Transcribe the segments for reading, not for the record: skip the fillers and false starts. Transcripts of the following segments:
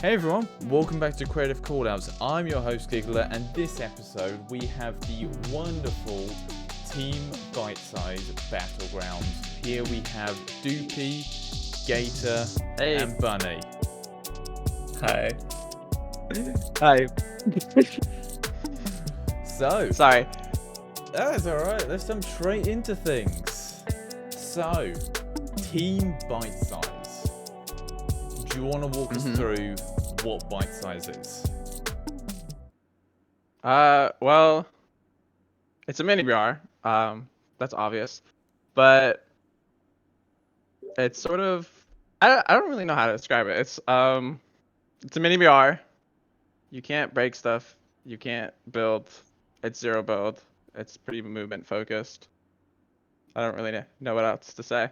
Hey everyone, welcome back to Creative Callouts. I'm your host Giggila, and this episode we have the wonderful Team Bitesize Battleground. Here we have Doopey, Gator, and Bunnie. Hi. Hi. So, Sorry. that's alright, let's jump straight into things. So, Team Bitesize. Do you want to walk us through what Bitesize is? Well, it's a mini VR. That's obvious, but it's sort of I don't really know how to describe it. It's a mini VR. You can't break stuff. You can't build. It's zero build. It's pretty movement focused. I don't really know what else to say.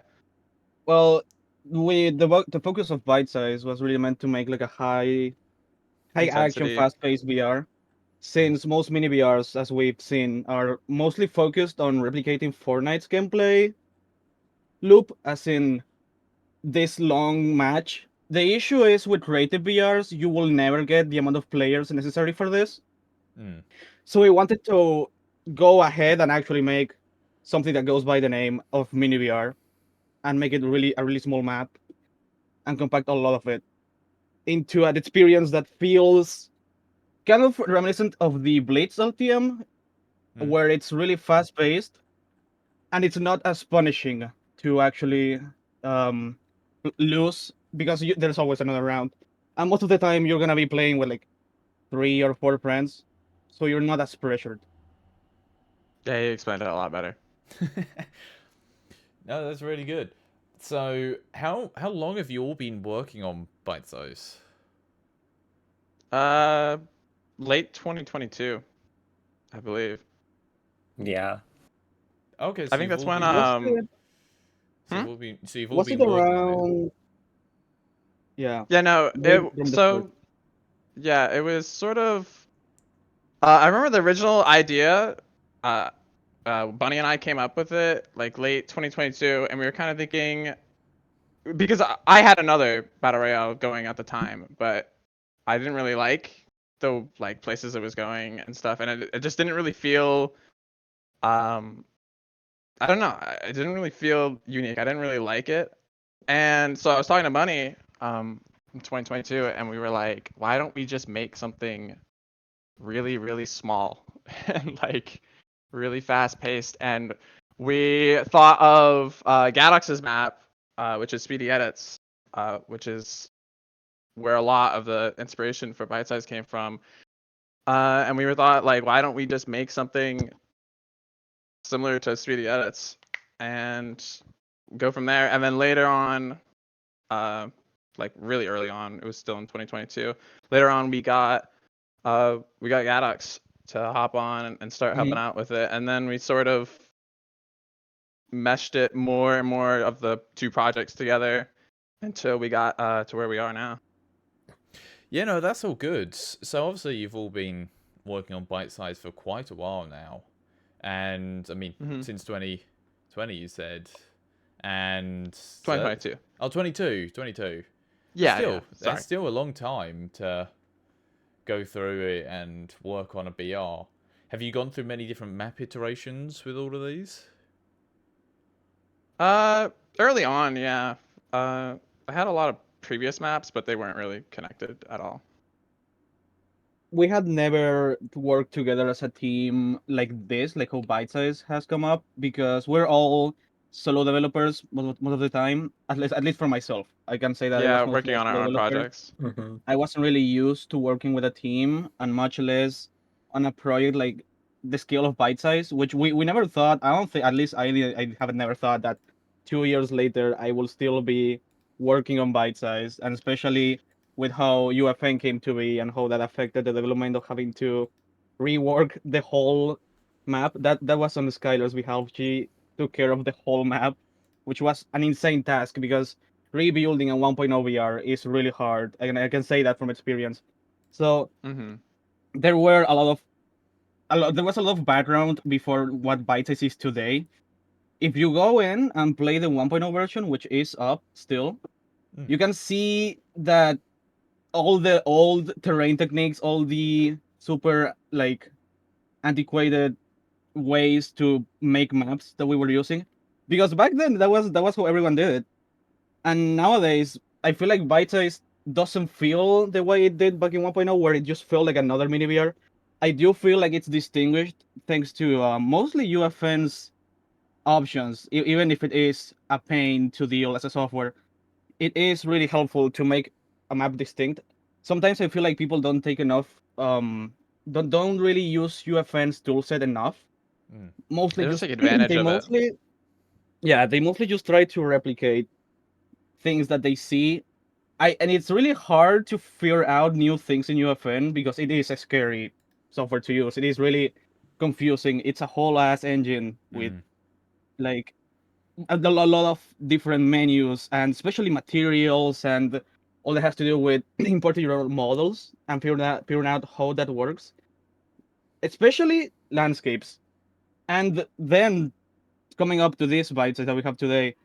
Well, the focus of Bitesize was really meant to make like a high action, Intensity. fast-paced VR. Since most mini VRs, as we've seen, are mostly focused on replicating Fortnite's gameplay loop, as in this long match. The issue is with creative VRs, you will never get the amount of players necessary for this. So we wanted to go ahead and actually make something that goes by the name of mini VR and make it a really small map and compact a lot of it into an experience that feels kind of reminiscent of the Blitz LTM, where it's really fast paced and it's not as punishing to actually lose because there's always another round. And most of the time, you're gonna be playing with like 3 or 4 friends, so you're not as pressured. Yeah, you explained it a lot better. No, that's really good. So, how long have you all been working on Bitesize? Late 2022, I believe. Yeah. Okay, so I think that's when you've all Was been it working on it. around? Yeah. Yeah, no, From the start. yeah, it was sort of I remember the original idea. Bunnie and I came up with it like late 2022, and we were kind of thinking because I had another battle royale going at the time, but I didn't really like the like places it was going and stuff, and it just didn't really feel I don't know, it didn't really feel unique. I didn't really like it, and so I was talking to Bunnie in 2022, and we were like, why don't we just make something really, really small and like really fast paced? And we thought of Gatox's map, which is Speedy Edits, which is where a lot of the inspiration for Bitesize came from. And we were thought like, why don't we just make something similar to Speedy Edits and go from there? And then later on, like really early on, it was still in 2022. Later on, we got Gatox to hop on and start helping out with it, and then we sort of meshed it more and more of the two projects together until we got to where we are now. Yeah, no, that's all good. So obviously you've all been working on Bitesize for quite a while now, and I mean since 2020 you said, and 2022. Oh, 22. Yeah. Sorry. That's still a long time to go through it and work on a BR. Have you gone through many different map iterations with all of these? Early on, yeah. I had a lot of previous maps, but they weren't really connected at all. We had never worked together as a team like this, like how Bitesize has come up, because we're all solo developers most of the time. At least for myself, I can say that I Yeah, was mostly working a on our solo own developer. projects. I wasn't really used to working with a team, and much less on a project like the scale of Bitesize, which we never thought. I don't think, at least I haven't never thought that 2 years later I will still be working on Bitesize, and especially with how UEFN came to be and how that affected the development of having to rework the whole map. That was on Skylar's behalf. She took care of the whole map, which was an insane task because rebuilding a 1.0 VR is really hard, and I can say that from experience. So there were there was a lot of background before what Bitesize is today. If you go in and play the 1.0 version, which is up still, you can see that all the old terrain techniques, all the super like antiquated ways to make maps that we were using, because back then that was how everyone did it. And nowadays I feel like Bitesize doesn't feel the way it did back in 1.0, where it just felt like another mini VR. I do feel like it's distinguished thanks to mostly UFN's options, even if it is a pain to deal as a software. It is really helpful to make a map distinct. Sometimes I feel like people don't take enough don't really use UFN's toolset enough. Mm. They Mostly just just take advantage they of it. mostly yeah, they mostly just try to replicate things that they see. And it's really hard to figure out new things in UFN because it is a scary software to use. It is really confusing. It's a whole ass engine with Mm. like a lot of different menus, and especially materials, and all that has to do with importing your own models and figuring out how that works, especially landscapes. And then coming up to this bytes that we have today,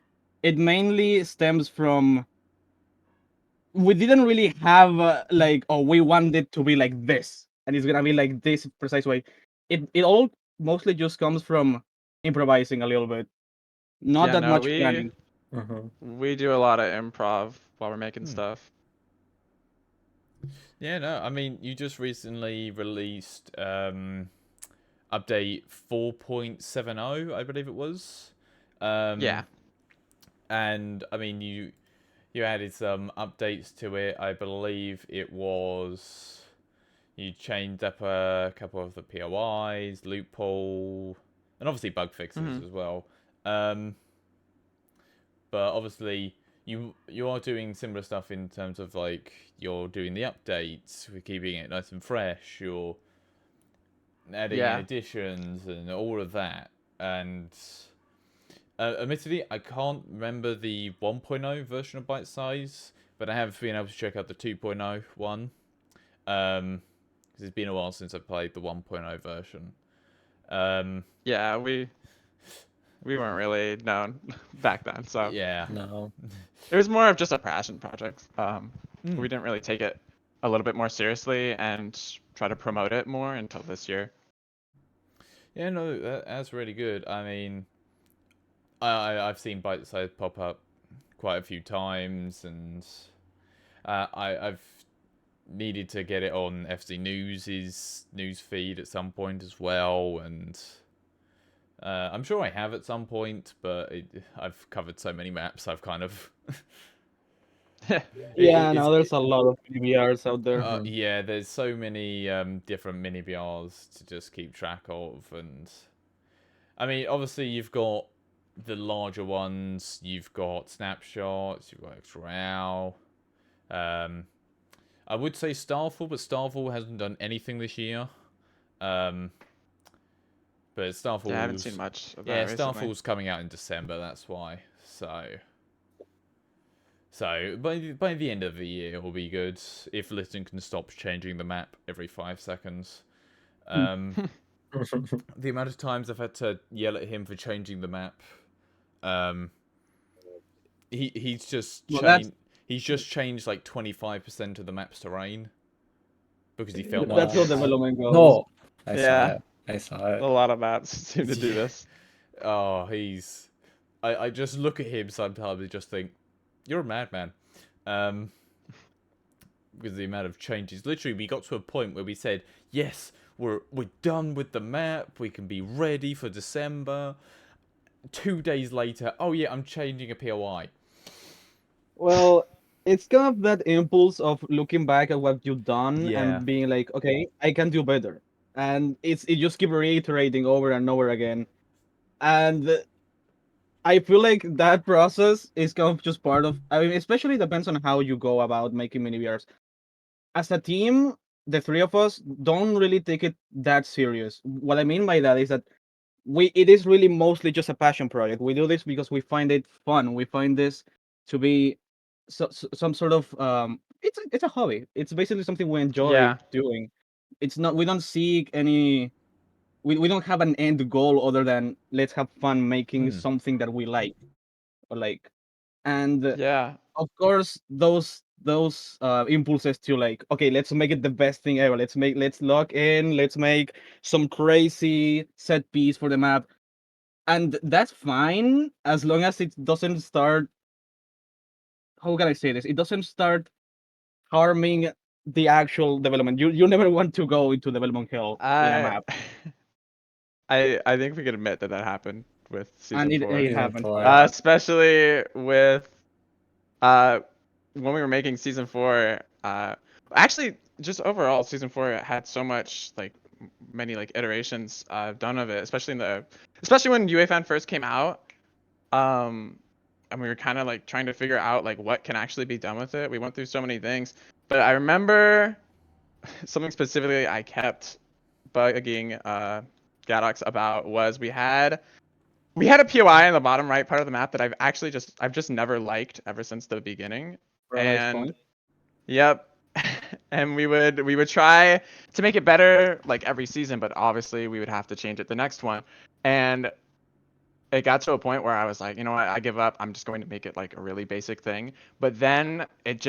it mainly stems from we didn't really have like, oh, we want it to be like this and it's gonna be like this precise way. It all mostly just comes from improvising a little bit, not Yeah, that no, much we planning. Uh-huh. we do a lot of improv while we're making Hmm. stuff. Yeah, no, I mean, you just recently released update 4.70, I believe it was. Yeah. And I mean, you added some updates to it. I believe it was you changed up a couple of the POIs, loophole, and obviously bug fixes Mhm. as well. Um, but obviously you are doing similar stuff in terms of like you're doing the updates, we're keeping it nice and fresh, you're adding in Yeah. additions and all of that. And admittedly, I can't remember the 1.0 version of Bitesize, but I have been able to check out the 2.0 one. Because it's been a while since I played the 1.0 version. Um, Yeah, we weren't really known back then, so yeah. No. it was more of just a passion project. Hmm. We didn't really take it a little bit more seriously and try to promote it more until this year. Yeah, no, that's really good. I mean, I've seen Bitesize pop up quite a few times, and I've needed to get it on FCNews' news feed at some point as well, and I'm sure I have at some point, but I've covered so many maps, I've kind of Yeah, it's now there's a lot of PBRs out there. Mhm. yeah, there's so many different mini BRs to just keep track of, and I mean, obviously you've got the larger ones, you've got snapshots, you've got extra row. I would say Starfall, but Starfall hasn't done anything this year. Um, but Yeah, I haven't seen Starfall's much of that yeah, recently. Starfall's coming out in December. That's why. So by the end of the year, it will be good if Litten can stop changing the map every 5 seconds. Um, the amount of times I've had to yell at him for changing the map. Um, he's just Well, that's changed like 25% of the map's terrain because he felt that's like how No. it. development goes. No. I saw Yeah, it. I saw a it. lot of maps seem to do Yeah. this. Oh, he's. I just look at him sometimes and just think, you're a madman. Um, with the amount of changes. Literally, we got to a point where we said, yes, we're done with the map. We can be ready for December. 2 days later, oh yeah, I'm changing a POI. Well, it's kind of that impulse of looking back at what you've done Yeah. and being like, okay, I can do better. And it just keep reiterating over and over again. And I feel like that process is kind of just part of, I mean, especially depends on how you go about making mini VRs. As a team, the three of us don't really take it that serious. What I mean by that is that it is really mostly just a passion project. We do this because we find it fun. We find this to be some sort of it's a hobby. It's basically something we enjoy Yeah, doing. It's not, we don't seek any, we don't have an end goal other than let's have fun making something that we like or like. And yeah, of course, those those impulses to like, okay, let's make it the best thing ever. Let's log in. Let's make some crazy set piece for the map, and that's fine as long as it doesn't start. How can I say this? It doesn't start harming the actual development. You never want to go into development hell in a I map, I think we could admit that that happened with and season it, 4. it Season happened 4. quite a lot. Especially with uh when we were making season 4, actually just overall season 4 had so much like many like iterations done of it, especially when UEFN first came out. And we were kind of like trying to figure out like what can actually be done with it. We went through so many things, but I remember something specifically I kept bugging Gatox about was we had a POI in the bottom right part of the map that I've just never liked ever since the beginning. Paradise And Point. yep. And we would try to make it better like every season, but obviously we would have to change it the next one. And it got to a point where I was like, you know what, I give up. I'm just going to make it like a really basic thing. But then it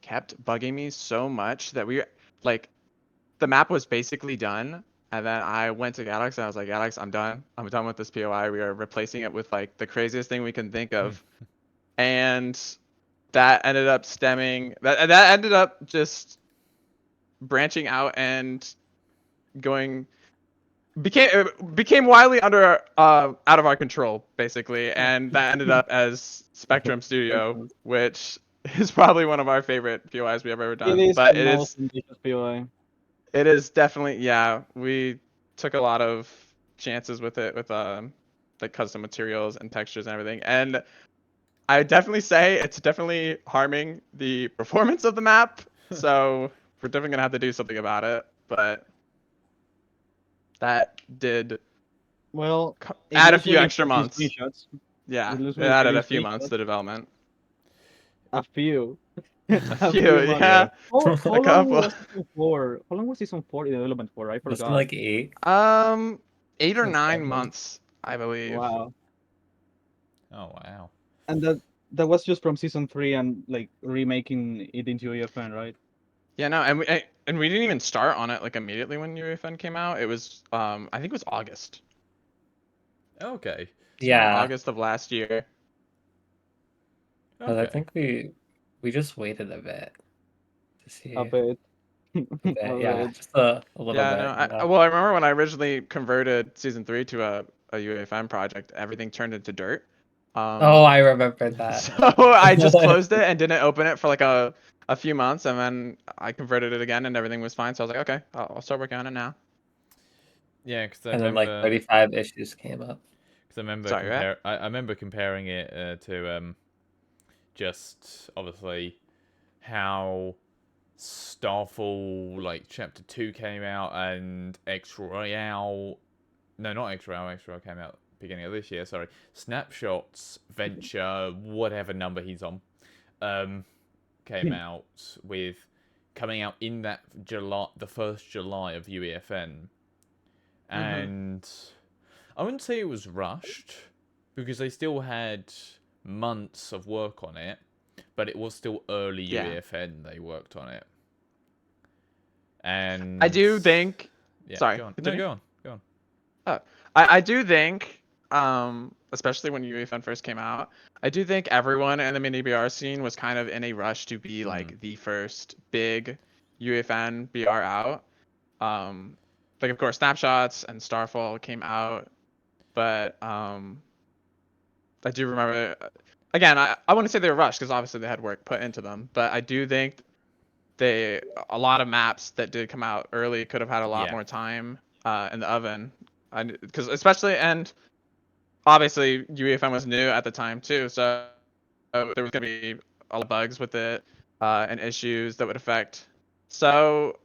kept bugging me so much that like the map was basically done. And then I went to Gatox and I was like, Gatox, I'm done. I'm done with this POI. We are replacing it with like the craziest thing we can think of. And that ended up that ended up just branching out and going became wildly under out of our control basically, and that ended up as Spectrum Studio, which is probably one of our favorite POIs we have ever It done. is the But most ambitious POI. it is definitely, yeah, we took a lot of chances with it with like custom materials and textures and everything, and I definitely say it's definitely harming the performance of the map. So we're definitely gonna have to do something about it. But that did Well, it add a looks few really extra pretty months. screenshots. Yeah, It looks it really added pretty a few months screenshots. to development. A few. A A few, few months. yeah, Yeah. How a long couple. was season 4? How long was season 4 in development for? I Was it forgot. like 8? 8 or Like 9 7? months, I believe. Wow. Oh wow. And that was just from season 3 and like remaking it into UEFN, right? Yeah, no, and we didn't even start on it like immediately when UEFN came out. It was I think it was August. Okay. Somewhere Yeah, August of last year. because I Okay. think we just waited a bit to A see. bit. A A bit, yeah, bit. just a little Yeah, bit, no, you know. well, I remember when I originally converted season 3 to a UEFN project, everything turned into dirt. Oh, I remember So that. I just closed it and didn't open it for like a few months, and then I converted it again, and everything was fine. So I was like, okay, I'll start working on it now. Yeah, because I And then like remember. 35 issues came up. Because I remember Sorry, right? I remember comparing it to just obviously how Starfall like Chapter 2 came out and X Royale. No, not X Royale. X Royale came out beginning of this year. Sorry, Snapshots Venture, whatever number he's on, came out with coming out in that July, the first July of UEFN, and I wouldn't say it was rushed because they still had months of work on it, but it was still early Yeah. UEFN they worked on it. And I do think. yeah, Sorry, go on. No, continue. go on. Go on. Oh, I do think, especially when UEFN first came out, I do think everyone in the mini BR scene was kind of in a rush to be like the first big UEFN BR out. Like of course Snapshots and Starfall came out, but I do remember. Again, I wouldn't say they were rushed because obviously they had work put into them, but I do think a lot of maps that did come out early could have had a lot Yeah. more time in the oven, because especially and obviously UEFN was new at the time too, so there was gonna be a lot of bugs with it and issues that would affect. So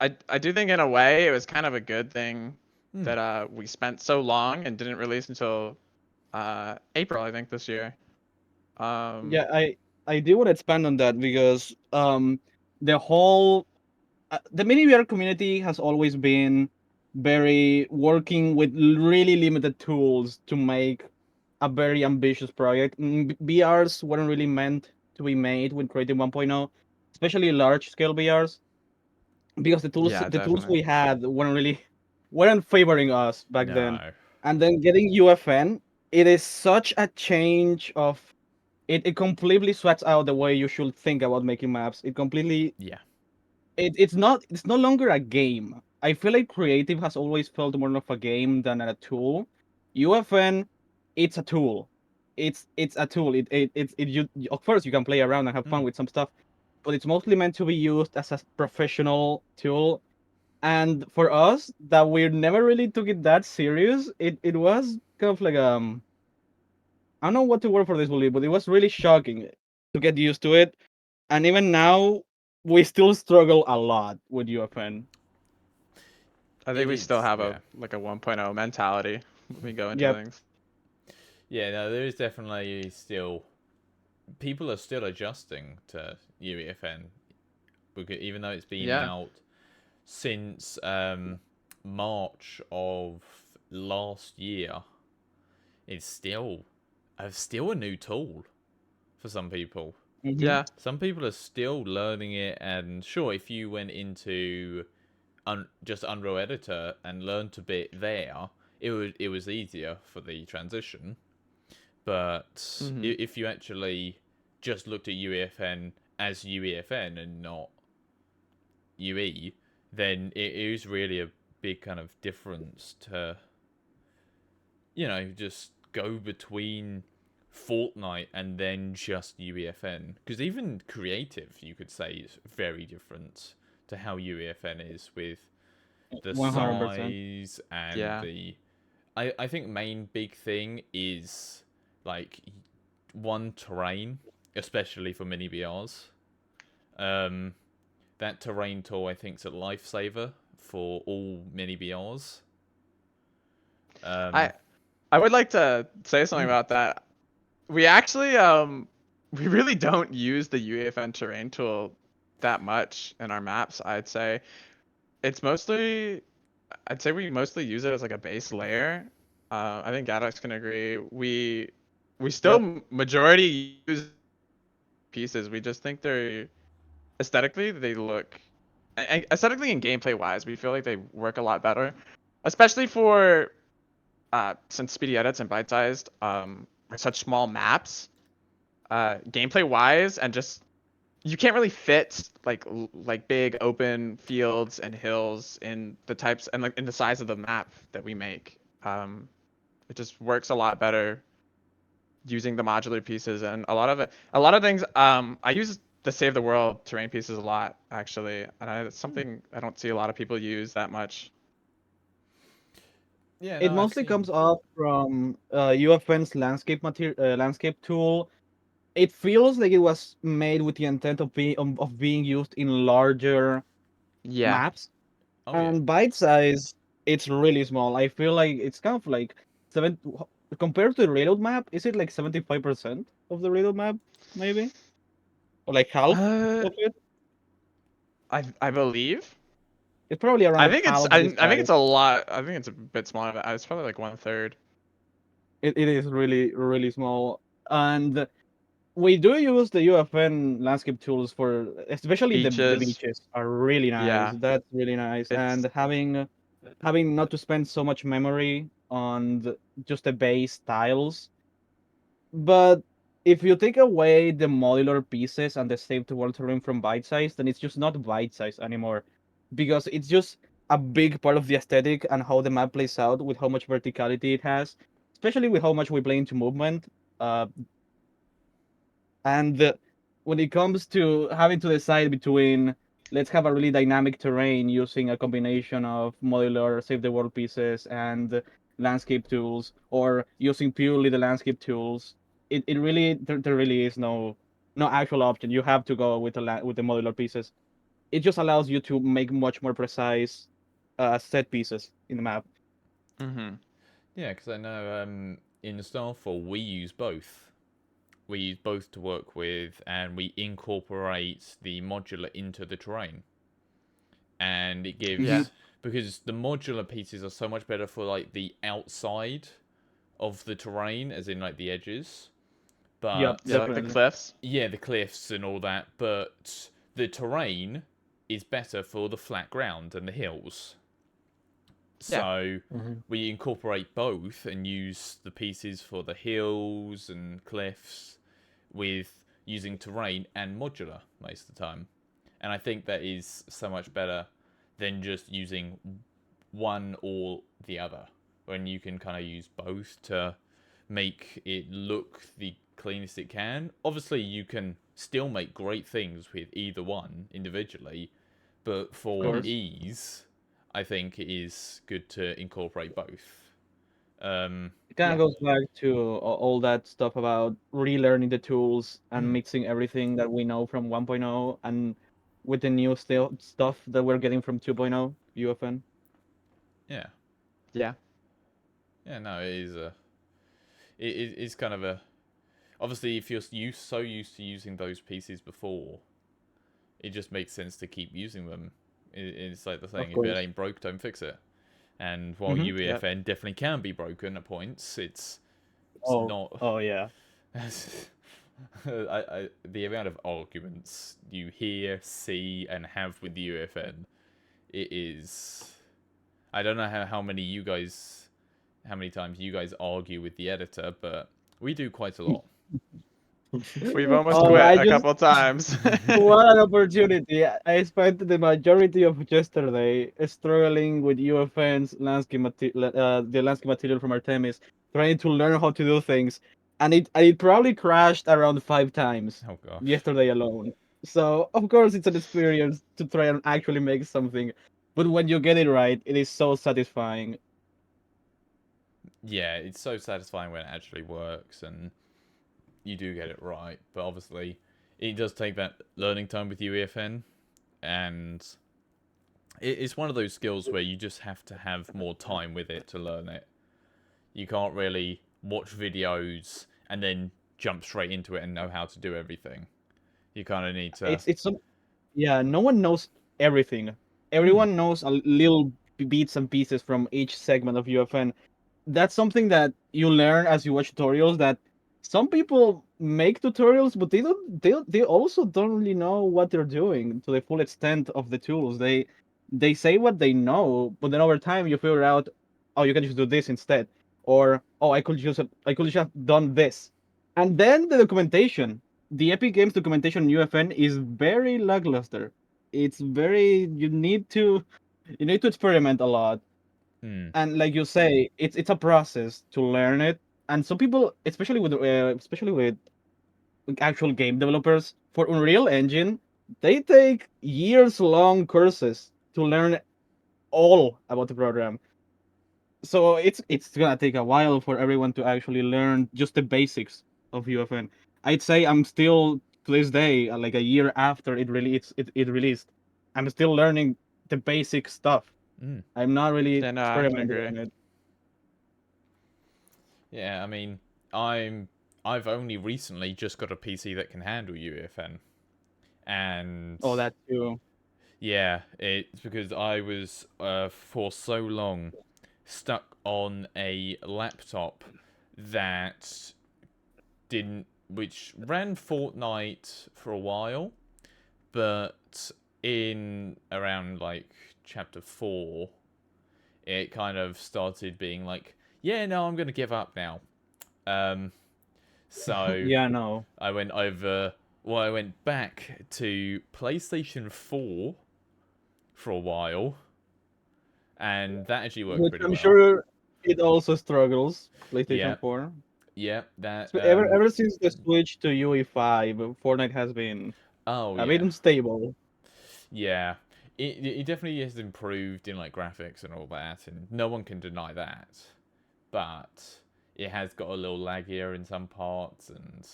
I do think in a way it was kind of a good thing that we spent so long and didn't release until April I think this year. Yeah, I do want to expand on that because the whole the mini VR community has always been very working with really limited tools to make a very ambitious project. BRs weren't really meant to be made with Creative 1.0, especially large scale VRs, because Yeah, the tools definitely. we had weren't favoring us back then. No. And then getting UFN, it is such a change of it completely sweats out the way you should think about making maps. It completely Yeah. it's no longer a game. I feel like creative has always felt more of a game than a tool. UFN, it's a tool. It's a tool. Of course you can play around and have fun Mm. with some stuff, but it's mostly meant to be used as a professional tool. And for us, that we never really took it that serious, it was kind of like I don't know what to word for this bully, but it was really shocking to get used to it. And even now, we still struggle a lot with UFN. I think It we still is. have a Yeah. like a 1.0 mentality when we go into Yep. things. Yeah. No, there is definitely still people are still adjusting to UEFN because even though it's been Yeah. out since March of last year, it's still a new tool for some people. Hmm. Yeah. Some people are still learning it, and sure, if you went into just Unreal Editor and learned a bit there, it was easier for the transition. But Mhm. if you actually just looked at UEFN as UEFN and not UE, then it is really a big kind of difference to, just go between Fortnite and then just UEFN. Because even creative, you could say, is very different to how UEFN is with the 100%. size and Yeah. the. I think main big thing is like one terrain, especially for mini BRs. Um, that terrain tool I think is a lifesaver for all mini BRs. I Um, I would like to say something mm, about that. We actually we really don't use the UEFN terrain tool that much in our maps, I'd say. It's mostly I'd say we mostly use it as like a base layer. I think Gatox can agree. We still Yep. majority use pieces. We just think they're aesthetically they look aesthetically and gameplay wise, we feel like they work a lot better, especially for since speedy edits and bite sized are such small maps. Gameplay wise and just you can't really fit like big open fields and hills in the types and like in the size of the map that we make. It just works a lot better using the modular pieces and a lot of things. I use the save the world terrain pieces a lot actually, and it's something I don't see a lot of people use that much. yeah, It no, I've mostly seen. comes off from UFN's landscape tool. It feels like it was made with the intent of being used in larger Yeah. maps. Oh yeah, And bite size, it's really small. I feel like it's kind of like seven compared to the reload map. Is it like 75% of the reload map, maybe, or like half Uh, of it? I believe. It's probably I around think it's half I, this I think size. it's a lot. I think it's a bit smaller. It's probably like 1/3. It is really really small, and we do use the UFN landscape tools for especially the Beaches. beaches are really nice. Yeah. That's really nice, and It's having not to spend so much memory on just the base tiles. But if you take away the modular pieces and the save to world terrain from bite size, then it's just not bite size anymore, because it's just a big part of the aesthetic and how the map plays out with how much verticality it has, especially with how much we play into movement. Uh, and when it comes to having to decide between let's have a really dynamic terrain using a combination of modular save the world pieces and landscape tools, or using purely the landscape tools, it really there really is no actual option. You have to go with with the modular pieces. It just allows you to make much more precise set pieces in the map. hmm yeah, because I know in Starfall we use both. We use both to work with, and we incorporate the modular into the terrain, and it Hmm. Yeah. gives because the modular pieces are so much better for like the outside of the terrain, as in like the edges. But Yep, Yeah, like the definitely. cliffs. yeah, the cliffs and all that, but the terrain is better for the flat ground and the hills. Yeah. So Mhm. we incorporate both and use the pieces for the hills and cliffs with using terrain and modular most of the time. And I think that is so much better than just using one or the other. When you can kind of use both to make it look the cleanest it can. Obviously, you can still make great things with either one individually, but for course. ease, I think it is good to incorporate both. It kind Yeah. of goes back to all that stuff about relearning the tools and mixing everything that we know from 1.0 and with the new stuff that we're getting from 2.0 UFN. Yeah, Yeah. yeah, no, it is it is kind of a. Obviously, if you're so used to using those pieces before, it just makes sense to keep using them. It's like the Of saying: if it course. ain't broke, don't fix it. And while Hmm. Yep. UEFN definitely can be broken at points, it's Oh, not. oh yeah. The amount of arguments you hear, see, and have with the UEFN, it is. I don't know how many times you guys argue with the editor, but we do quite a lot. We've almost Oh, quit I a just couple of times. what an opportunity! I spent the majority of yesterday struggling with UFN's the landscape material from Artemis, trying to learn how to do things, and it probably crashed around 5 times Oh gosh. yesterday alone. So of course it's an experience to try and actually make something, but when you get it right, it is so satisfying. Yeah, it's so satisfying when it actually works and you do get it right. But obviously, it does take that learning time with UEFN, and it's one of those skills where you just have to have more time with it to learn it. You can't really watch videos and then jump straight into it and know how to do everything. You kind of need to. It's some Yeah, no one knows everything. Hmm. Everyone knows a little bits and pieces from each segment of UFN. That's something that you learn as you watch tutorials, that some people make tutorials but they also don't really know what they're doing to the full extent of the tools. They say what they know, but then over time you figure out, oh, you can just do this instead, or oh, I could just have done this. And then the documentation, the Epic Games documentation in UFN is very lackluster. It's very you need to experiment a lot, Hmm. and like you say, it's a process to learn it. And some people, especially with actual game developers for Unreal Engine, they take years long courses to learn all about the program. So it's gonna take a while for everyone to actually learn just the basics of UFN. I'd say I'm still to this day, like a year after it released, I'm still learning the basic stuff. Hmm. I'm not really Yeah, no, I can experimenting agree. on it. Yeah, I mean, I've only recently just got a PC that can handle UEFN, and Oh, that too. yeah, it's because I was for so long stuck on a laptop that which ran Fortnite for a while, but in around like chapter 4, it kind of started being like, yeah, no, I'm gonna give up now. Um, so Yeah, no. I went over. Well, I went back to PlayStation 4 for a while, and that actually worked Which pretty I'm well. sure it also struggles. Yeah, PlayStation 4. yeah, that. Ever since the switch to UE5, Fortnite has been Oh a bit yeah, unstable. yeah. It definitely has improved in like graphics and all that, and no one can deny that. But it has got a little laggier in some parts, and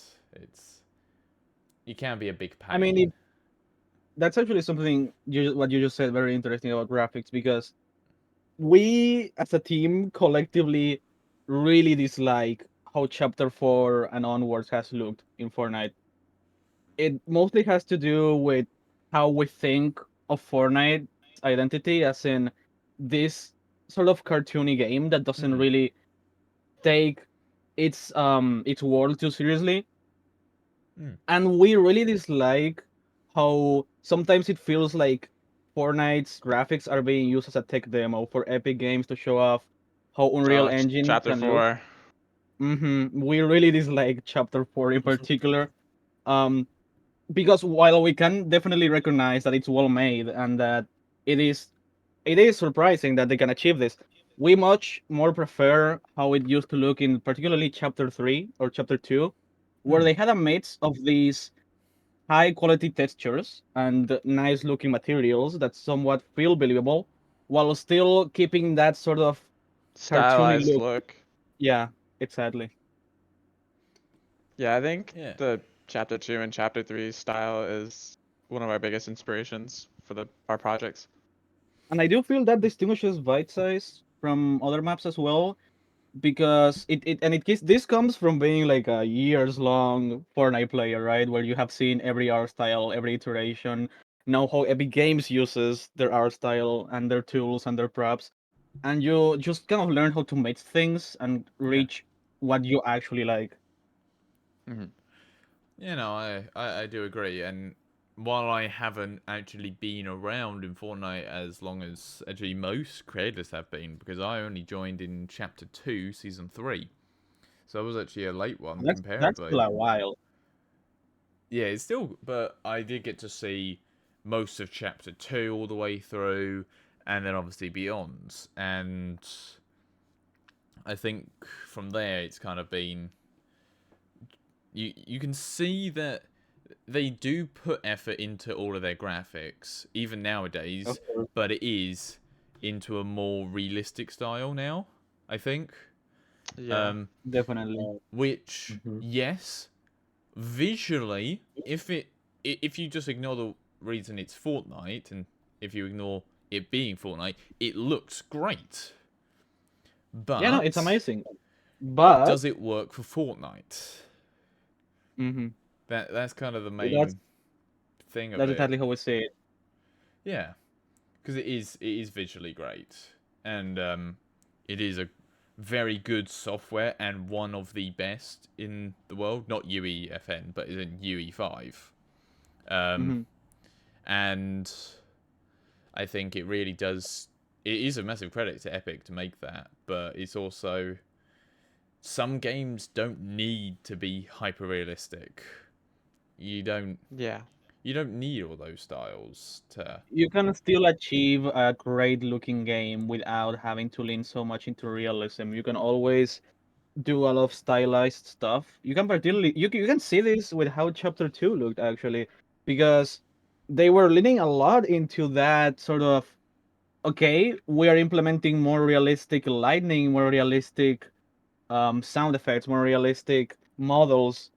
it can be a big I mean, pain. that's actually something what you just said very interesting about graphics, because we as a team collectively really dislike how chapter 4 and onwards has looked in Fortnite. It mostly has to do with how we think of Fortnite's identity, as in this sort of cartoony game that doesn't Hmm. really take its world too seriously. And we really dislike how sometimes it feels like Fortnite's graphics are being used as a tech demo for Epic Games to show off how Unreal Engine Chapter can look. 4. We really dislike Chapter 4 in particular. Um, because while we can definitely recognize that it's well made and that it is it is surprising that they can achieve this, we much more prefer how it used to look in particularly Chapter 3 or Chapter 2, where they had a mix of these high quality textures and nice looking materials that somewhat feel believable while still keeping that sort of cartoony Stylized look. look. Yeah, exactly. Yeah, I think Yeah. the Chapter 2 and Chapter 3 style is one of our biggest inspirations for our projects. And I do feel that distinguishes Bite Size from other maps as well, because this comes from being like a years long Fortnite player, right? Where you have seen every art style, every iteration, know how Epic Games uses their art style and their tools and their props, and you just kind of learn how to make things and Yeah. reach what you actually like. Hmm. You know, I do agree. And while I haven't actually been around in Fortnite as long as actually most creators have been, because I only joined in Chapter 2, Season 3. So I was actually a late one That's comparatively. still a while. Yeah, it's still, but I did get to see most of Chapter 2 all the way through, and then obviously beyond. And I think from there it's kind of been... You can see that they do put effort into all of their graphics, even nowadays, Of course. but it is into a more realistic style now, I think. Yeah. Definitely. Which, Mhm. yes, visually, if you just ignore the reason it's Fortnite, and if you ignore it being Fortnite, it looks great. Yeah, no, it's But amazing. But does it work for Fortnite? mhm, That's kind of the that's main thing of that's it. exactly how we see it. Yeah, because it is visually great, and it is a very good software and one of the best in the world. Not UEFN, but is in UE5. Um, Hmm. and I think it really does. It is a massive credit to Epic to make that, but it's also some games don't need to be hyper realistic. You don't Yeah. you don't need all those styles to. You can still achieve a great looking game without having to lean so much into realism. You can always do a lot of stylized stuff. You can particularly you can see this with how Chapter 2 looked actually, because they were leaning a lot into that sort of, okay, we are implementing more realistic lighting, more realistic sound effects, more realistic models,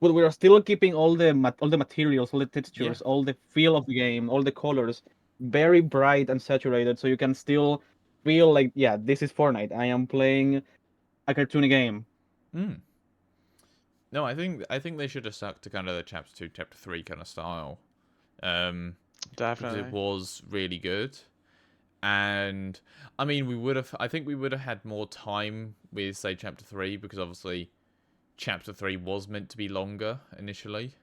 but we are still keeping all the materials, all the Yeah. textures, all the feel of the game, all the colors very bright and saturated, so you can still feel like, yeah, this is Fortnite. I am playing a cartoony game. Mm. No, I think they should have stuck to kind of the chapter 2, chapter 3 kind of style, because it Definitely. was really good. And I mean, I think we would have had more time with, say, chapter 3, because obviously chapter 3 was meant to be longer initially.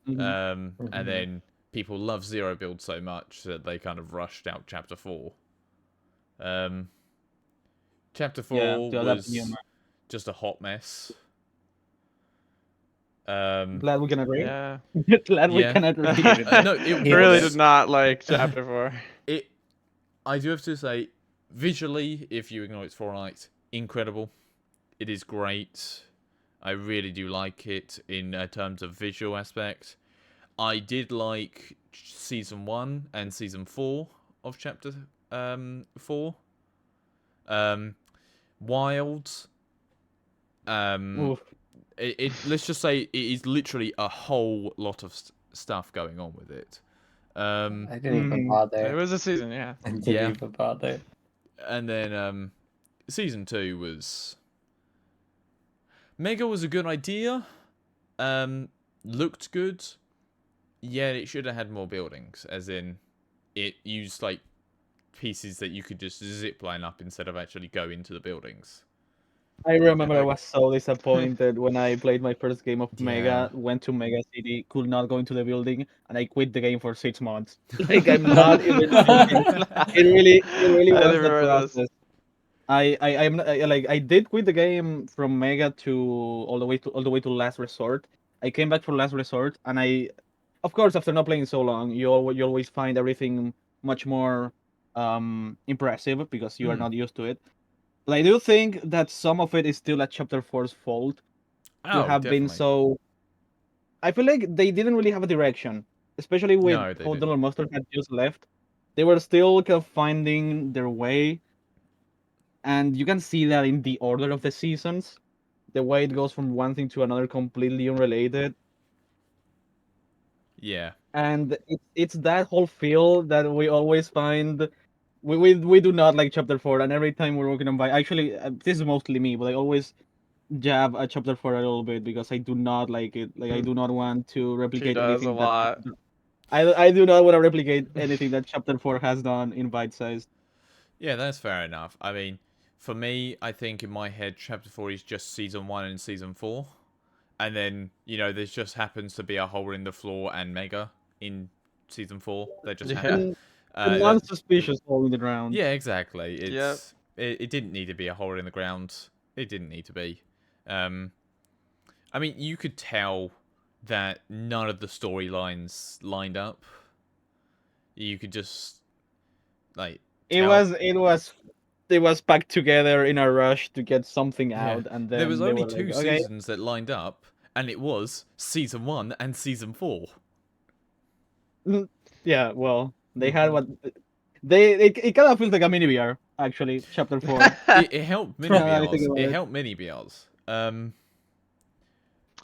Hmm. And Mhm. then people love Zero Build so much that they kind of rushed out chapter 4. Um, chapter Yeah, 4 to adapt to humor. was just a hot mess. Um, Glad we can agree. Yeah. Glad we yeah. can agree. Hated it. No, it Really Hated did was. it. not like Chapter 4. It. I do have to say, visually, if you ignore its Fortnite, incredible. It is great. I really do like it in terms of visual aspect. I did like season 1 and season 4 of chapter 4. Um, Wild. Um, Oof. let's just say it is literally a whole lot of stuff going on with it. Um, I didn't even Hmm. It bother. was a season, yeah. I didn't yeah, even bother. and then season 2 was Mega was a good idea. Um, looked good. Yeah, it should have had more buildings, as in it used pieces that you could just zip line up instead of actually go into the buildings. I remember I Like, was so disappointed when I played my first game of Yeah. Mega, went to Mega City, could not go into the building, and I quit the game for 6 months. Like I'm not even joking. It really I was that remember this. process. I'm not, like I did quit the game from Mega to all the way to Last Resort. I came back for Last Resort, and of course, after not playing so long, you always find everything much more impressive because you are Mm. not used to it. But I do think that some of it is still at Chapter 4's fault to Oh, have been definitely. so. I feel like they didn't really have a direction, especially with No, they how didn't. Donald Mustard had just left. They were still kind of finding their way, and you can see that in the order of the seasons, the way it goes from one thing to another completely unrelated. Yeah. And it's that whole feel that we always find. We do not like Chapter 4, and every time we're working on by actually this is mostly me, but I always jab at Chapter 4 a little bit because I do not like it. Like I do not want to She replicate does a anything that lot. I do not want to replicate anything that Chapter 4 has done in bite size. Yeah, that's fair enough. I mean, for me, I think in my head, Chapter 4 is just Season 1 and Season 4. And then, there just happens to be a hole in the floor and Mega in Season 4. That just Yeah. happened. The That, non-suspicious hole in the ground. yeah, exactly. Yep. It didn't need to be a hole in the ground. It didn't need to be. Um, I mean, you could tell that none of the storylines lined up. You could just, like, It tell. was it was it was packed together in a rush to get something Yeah, out, and there was then they only were like, two okay. seasons that lined up, and it was Season 1 and Season 4. Yeah, well, they had Mm-hmm. what it kind of feels like a mini VR actually. Chapter 4. It helped mini Now that I think BRs. about It it. helped mini BRs. Yeah,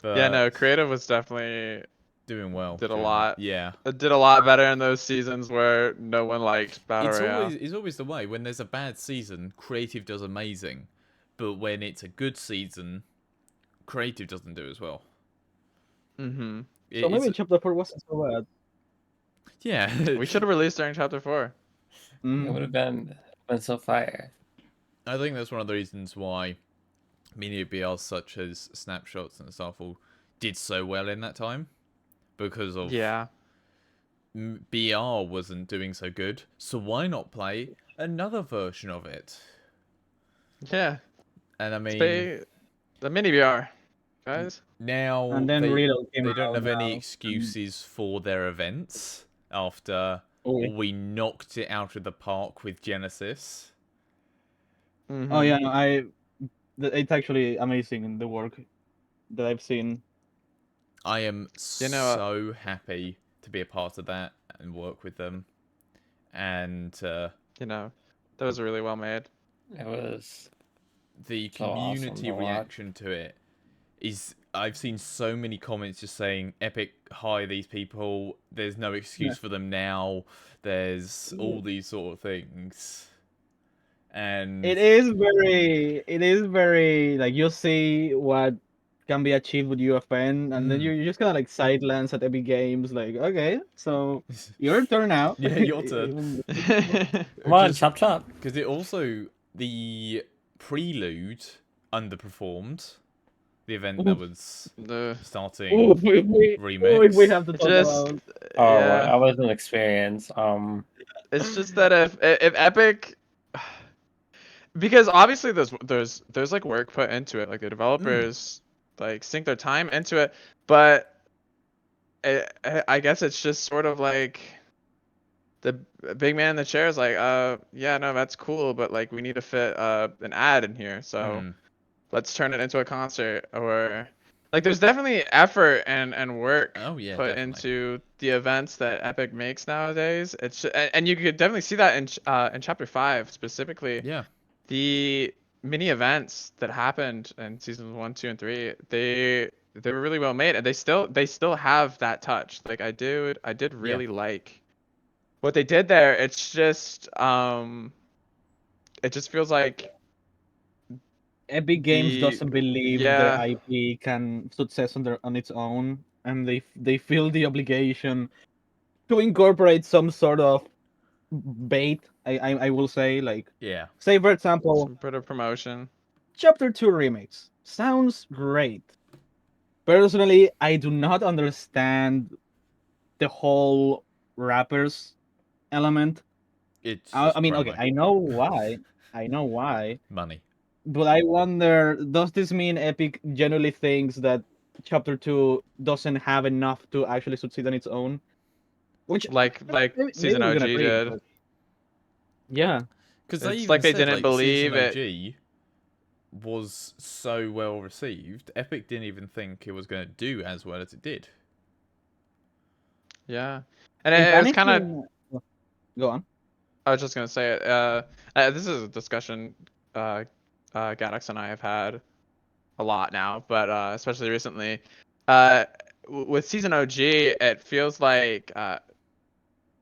But no, Creative was definitely doing well. did a Doing well. lot. Yeah. It did a lot better in those seasons where no one liked Battle Royale. It's always the way. When there's a bad season, Creative does amazing. But when it's a good season, Creative doesn't do as well. Mm-hmm. So It's maybe Chapter 4 wasn't so bad. yeah. We should have released during Chapter 4. It Mm. would have been so fire. I think that's one of the reasons why mini BRs such as Snapshots and Starfall did so well in that time. Because of Yeah. BR wasn't doing so good, so why not play another version of it? Yeah. And I mean, Spay the mini VR, guys. now And then Riddle came they don't around have any now. excuses for their events after Oh, yeah. we knocked it out of the park with Genesis. Mm-hmm. Oh yeah, no, it's actually amazing in the work that I've seen. I am You know, so happy to be a part of that and work with them. And you know, that was really well made. It was the so awesome community to watch. reaction to it is I've seen so many comments just saying Epic hire these people, there's no excuse for them now, there's all these sort of things. And It is very like you see what can be achieved with UFN, and then you just kind of like side glance at Epic Games, like okay, so your turn now. yeah, your turn. Come on, chop chop. Because it also, the prelude underperformed the event that was the starting Ooh, if we remix. have to talk just about. Oh, yeah. I was an experience. It's just that if Epic, because obviously there's like work put into it, like the developers like sink their time into it, but I guess it's just sort of like the big man in the chair is like, yeah, no, that's cool, but like we need to fit an ad in here, so let's turn it into a concert. Or like there's definitely effort and work Oh yeah, put definitely. into the events that Epic makes nowadays. And you could definitely see that in Chapter 5 specifically. Yeah. The mini events that happened in seasons 1, 2, and 3, they were really well made, and they still have that touch. Like I did really like what they did there. It's just it just feels like Epic Games the doesn't believe their yeah. IP can success on its own, and they feel the obligation to incorporate some sort of bait. I will say, like, Yeah. say for example, Some bit of promotion. Chapter 2 remix sounds great. Personally, I do not understand the whole rappers element. It's I just mean, okay, promo. I know why. I know why. Money. But I wonder, does this mean Epic genuinely thinks that Chapter 2 doesn't have enough to actually succeed on its own? Which like maybe season we can OG agree, did. but yeah. Because they It's even like they said didn't like season believe it. OG was so well received, Epic didn't even think it was going to do as well as it did. Yeah, and If it was kind of. anything, go on. I was just gonna say it. This is a discussion Gatox and I have had a lot now, but especially recently. Uh, with season OG, it feels like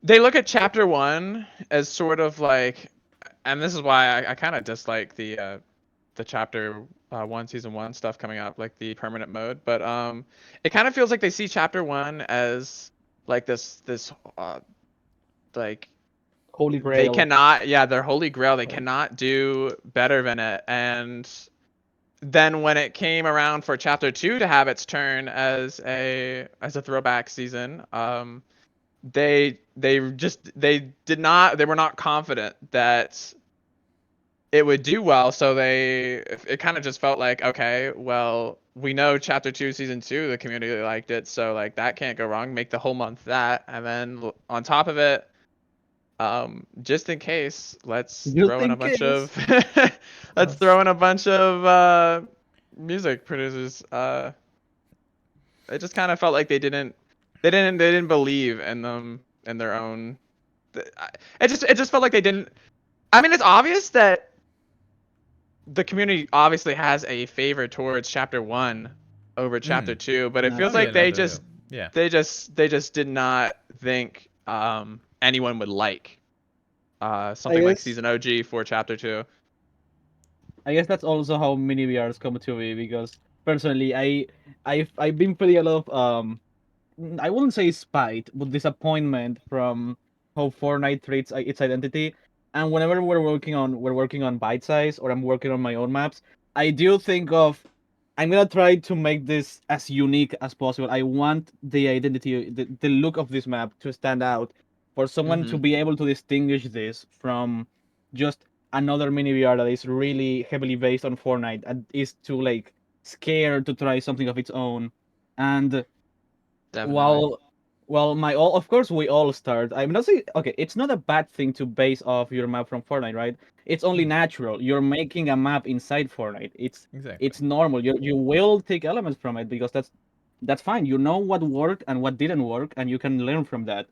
they look at chapter one as sort of like, and this is why I kind of dislike the chapter one season one stuff coming up, like the permanent mode. But it kind of feels like they see chapter one as like this like Holy they Grail. cannot, yeah, their holy grail. They cannot do better than it. And then when it came around for chapter two to have its turn as a throwback season, they were not confident that it would do well. So it kind of just felt like, okay, well, we know chapter two season two the community liked it, so like that can't go wrong. Make the whole month that, and then on top of it, just in case, let's Just throw in in a bunch of case. let's throw in a bunch of music producers. It just kind of felt like they didn't believe in them in their own. It just felt like they didn't. I mean, it's obvious that the community obviously has a favor towards chapter one over chapter two, but it That's feels Oh yeah, like true. no, no, no. Yeah. they just did not think anyone would like I something like guess season OG for chapter two. I guess that's also how mini VRs come to me because personally I've been feeling a lot of I wouldn't say spite, but disappointment from how Fortnite treats its identity. And whenever we're working on bite size or I'm working on my own maps, I do think of I'm gonna try to make this as unique as possible. I want the identity, the look of this map to stand out for someone to Mm-hmm. be able to distinguish this from just another mini VR that is really heavily based on Fortnite and is too like scared to try something of its own. And Definitely. well, my all of course we all start. I'm not saying okay. It's not a bad thing to base off your map from Fortnite, right? It's only natural. You're making a map inside Fortnite. Exactly. It's normal. You will take elements from it because that's fine. You know what worked and what didn't work, and you can learn from that.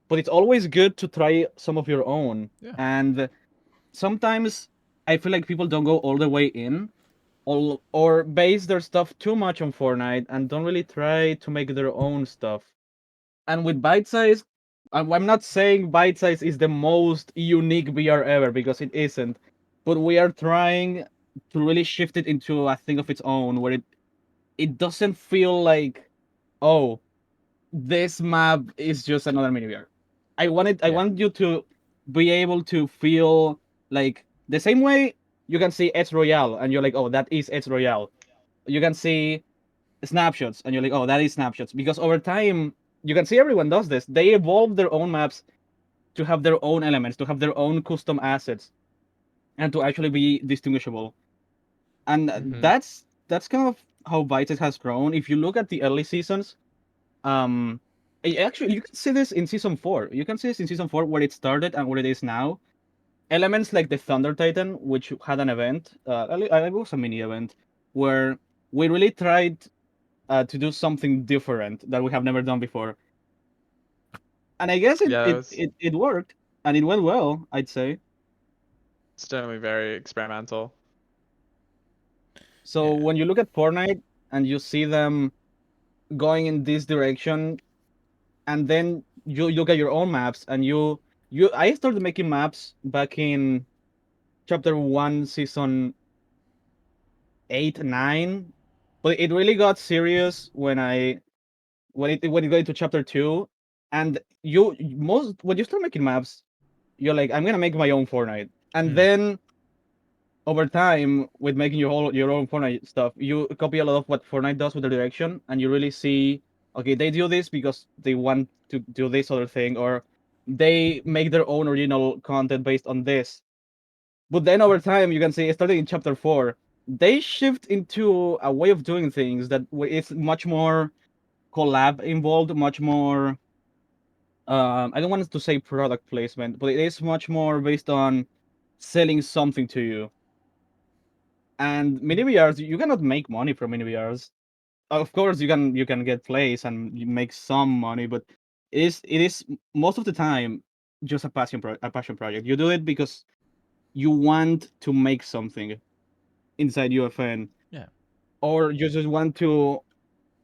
But it's always good to try some of your own. Yeah. And sometimes I feel like people don't go all the way in, or base their stuff too much on Fortnite and don't really try to make their own stuff. And with bite size, I'm not saying bite size is the most unique VR ever because it isn't, but we are trying to really shift it into a thing of its own where it doesn't feel like, oh, this map is just another mini VR. I Yeah. want you to be able to feel like the same way you can see Edge Royale and you're like, oh, that is Edge Royale. You can see snapshots and you're like, oh, that is snapshots. Because over time, you can see everyone does this. They evolve their own maps to have their own elements, to have their own custom assets, and to actually be distinguishable. And Mm-hmm. that's kind of how Vices has grown. If you look at the early seasons, actually you can see this in season 4. You can see this in season 4 where it started and where it is now. Elements like the Thunder Titan, which had an event, it was a mini event where we really tried to do something different that we have never done before. And I guess Yeah, it worked and it went well, I'd say. it's definitely very experimental. So Yeah. when you look at Fortnite and you see them going in this direction, and then you look at your own maps and you I started making maps back in chapter 1, season 8, 9, but it really got serious when it got into chapter 2, and you most when you start making maps, you're like, I'm gonna make my own Fortnite. And Mm. then over time, with making your own Fortnite stuff, you copy a lot of what Fortnite does with the direction, and you really see, okay, they do this because they want to do this other thing, or they make their own original content based on this. But then over time, you can see, starting in chapter 4, they shift into a way of doing things that is much more collab involved, much more. I don't want to say product placement, but it is much more based on selling something to you. And mini VRs, you cannot make money from mini VRs. Of course, you can get plays and you make some money, but it is most of the time just a passion project. You do it because you want to make something inside UFN, Yeah. or you just want to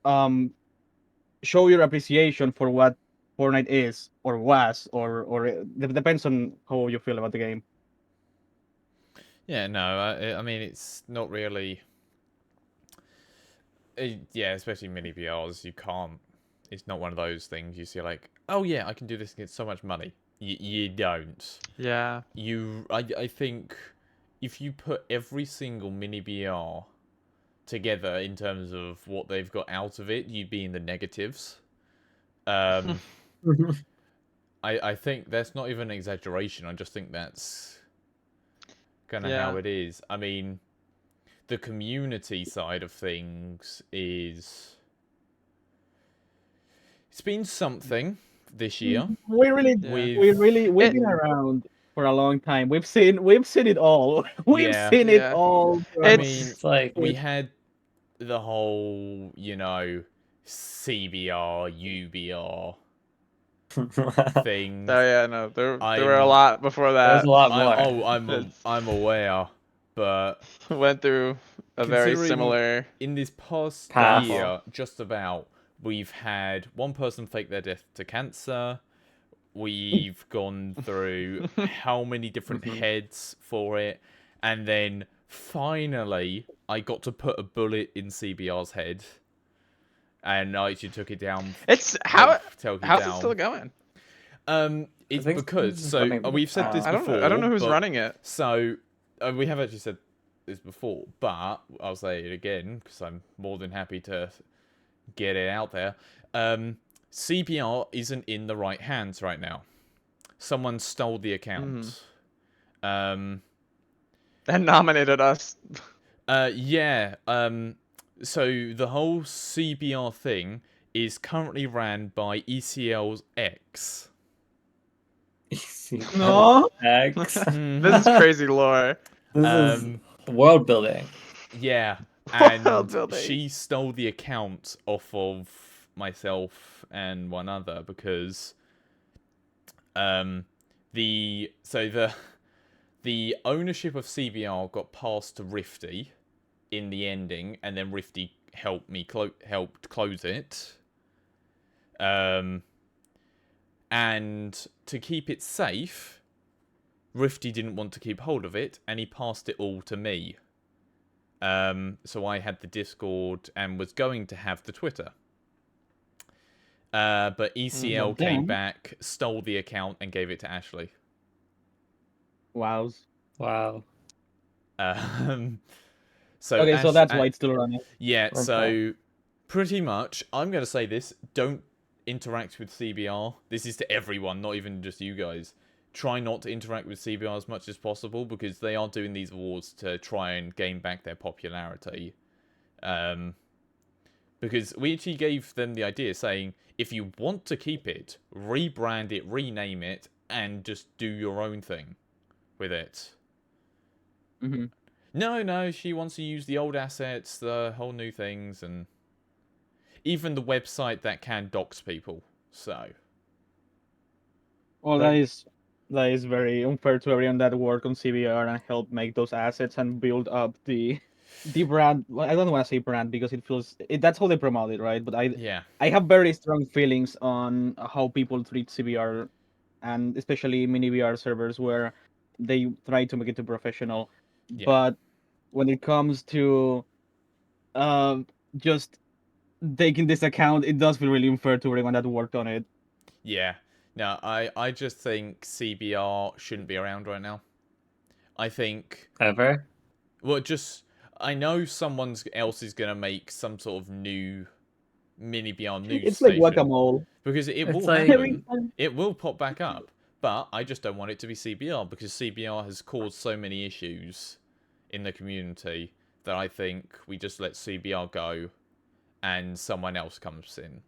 um show your appreciation for what Fortnite is or was, or it depends on how you feel about the game. Yeah, no, I mean, it's not really. Yeah, especially mini VRs, you can't. It's not one of those things you see like, oh yeah, I can do this and get so much money. You don't. Yeah. I think if you put every single mini VR together in terms of what they've got out of it, you'd be in the negatives. I think that's not even an exaggeration. I just think that's kind of how Yeah. it is. I mean, the community side of things is it's been something this year We really, Yeah. with we've It. been around for a long time. We've seen it all. We've yeah. seen it Yeah. all. I Throughout mean, It's like we had the whole, CBR, UBR thing. Oh yeah, no, there were a I'm lot before there's a that. lot I more. oh It's I'm aware, but went through a very considering similar in this past Path. year, just about, we've had one person fake their death to cancer. We've gone through how many different Mhm. heads for it, and then finally I got to put a bullet in CBR's head, and I actually took it down, It's helped take it how's it still down. going? It's think because, someone's so running we've said this I don't before, know who's but running it. so we have actually said this before, but I'll say it again because I'm more than happy to get it out there. CBR isn't in the right hands right now. Someone stole the account. Um, And nominated us. yeah. So the whole CBR thing is currently ran by ECL's ex. No. X. This is crazy lore. This is Um, world building. yeah, World and building. she stole the account off of myself and one other because um the ownership of CBR got passed to Rifty in the ending, and then Rifty helped close it. And to keep it safe, Rifty didn't want to keep hold of it, and he passed it all to me. So I had the Discord and was going to have the Twitter. But ECL But came then, back, stole the account, and gave it to Ashley. wows. Wow. Um, so Okay, so that's why it's still running. yeah, Okay. so pretty much, I'm going to say this. Don't interact with CBR. This is to everyone, not even just you guys. Try not to interact with CBR as much as possible because they are doing these awards to try and gain back their popularity. Because we actually gave them the idea saying, if you want to keep it, rebrand it, rename it, and just do your own thing with it. Mm-hmm. No, she wants to use the old assets, the whole new things, and even the website that can dox people. So, Well, but that is very unfair to everyone that worked on CBR and helped make those assets and build up the brand. Well, I don't want to say brand because that's how they promote it, right? But yeah, I have very strong feelings on how people treat CBR, and especially mini VR servers where they try to make it too professional. yeah, But when it comes to uh, just taking this account, it does feel really unfair to everyone that worked on it. yeah. No, I just think CBR shouldn't be around right now. I think Ever? Well, just I know someone else is gonna make some sort of new mini BR news It's like station guacamole. because it It's will like- Every happen. time. It will pop back up, but I just don't want it to be CBR because CBR has caused so many issues in the community that I think we just let CBR go and someone else comes in.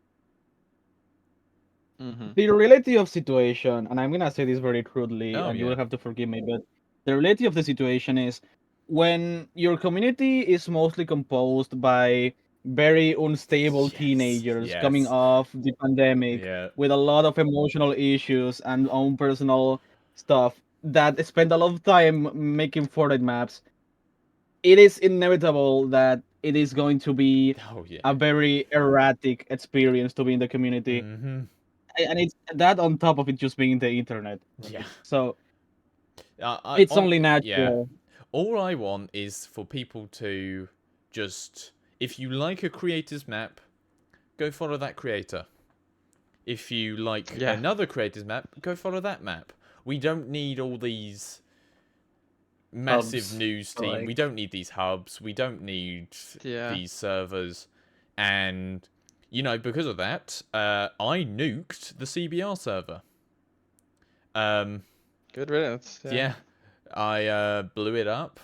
The reality of situation, and I'm gonna say this very crudely, Oh, and you yeah. will have to forgive me, but the reality of the situation is when your community is mostly composed by very unstable Yes, teenagers coming yes. off the pandemic Yeah. with a lot of emotional issues and own personal stuff that spend a lot of time making Fortnite maps, it is inevitable that it is going to be Oh, yeah. a very erratic experience to be in the community. Mm-hmm. And it's that on top of it just being the internet. Yeah. So it's only Yeah. natural. All I want is for people to just, if you like a creator's map, go follow that creator. If you like Yeah. another creator's map, go follow that map. We don't need all these massive Hubs, news team. We like- don't need these hubs. We don't need Yeah. these servers. And, you know, because of that, I nuked the CBR server. Good riddance. Yeah. I blew it up.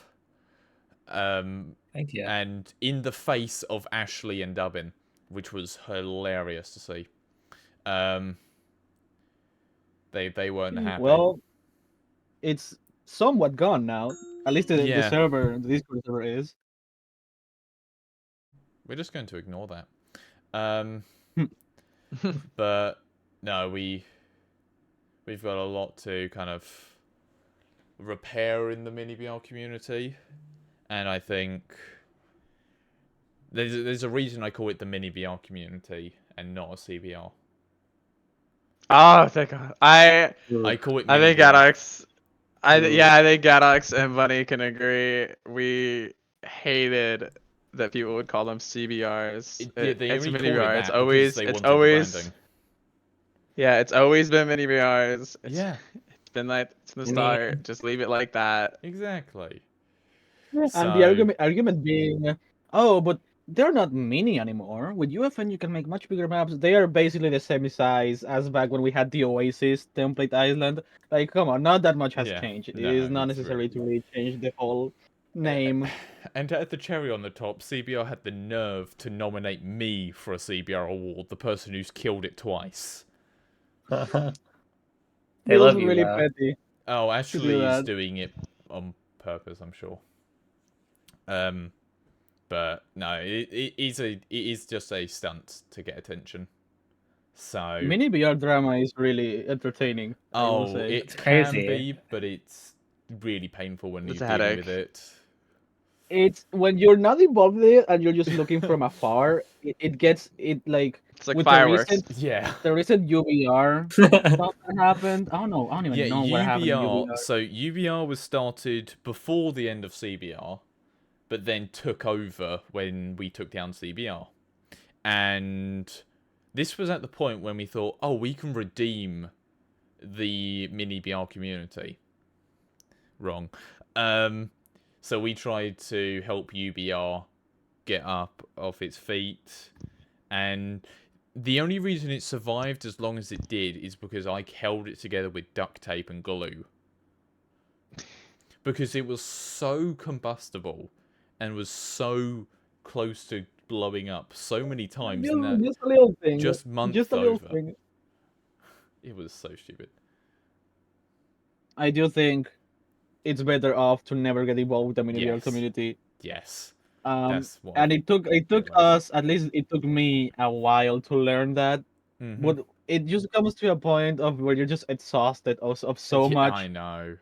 Thank you. And in the face of Ashley and Dubbin, which was hilarious to see. They weren't happy. Well, it's somewhat gone now. At least the Yeah. server, the Discord server is. We're just going to ignore that. But no, we've got a lot to kind of repair in the mini BR community, and I think there's a reason I call it the mini BR community and not a CBR. Oh, thank God. I call it I mini think BR. Gatox. I True. think Gatox and Bunnie can agree. We hated that people would call them CBRs. They It's only mini call it BR. that because they wanted the branding. Yeah, it's always been mini BRs. Yeah, It's been like from the I mean- start. Just leave it like that. exactly. And the So argument being, oh, but they're not mini anymore. With UFN, you can make much bigger maps. They are basically the same size as back when we had the Oasis template island. Like, come on, not that much has yeah, changed. It no, is not it's necessary to really really change the whole name. And to add the cherry on the top, CBR had the nerve to nominate me for a CBR award, the person who's killed it twice. They It was love you, really though. petty. Oh, Ashley is that. doing it on purpose, I'm sure. But no, it is just a stunt to get attention. So Mini BR drama is really entertaining, I will oh, say. it It's can crazy. be, but it's really painful when It's you're a dealing headache. with it. It's when you're not involved in it and you're just looking from afar, it gets it like It's like with fireworks. Yeah. the recent UBR stuff that happened. I don't know. I don't even Yeah, know what happened in UBR. UBR. So UBR was started before the end of CBR, but then took over when we took down CBR. And this was at the point when we thought, oh, we can redeem the mini BR community. Wrong. So we tried to help UBR get up off its feet, and the only reason it survived as long as it did is because I held it together with duct tape and glue. Because it was so combustible and was so close to blowing up so many times in that Just a little thing. just month Just a little over. thing. It was so stupid. I do think it's better off to never get involved with the mini BR Yes. community. Yes. That's what and I it took realized. us, at least it took me a while to learn that. Mhm. But it just comes to a point of where you're just exhausted of so Yeah, much I know.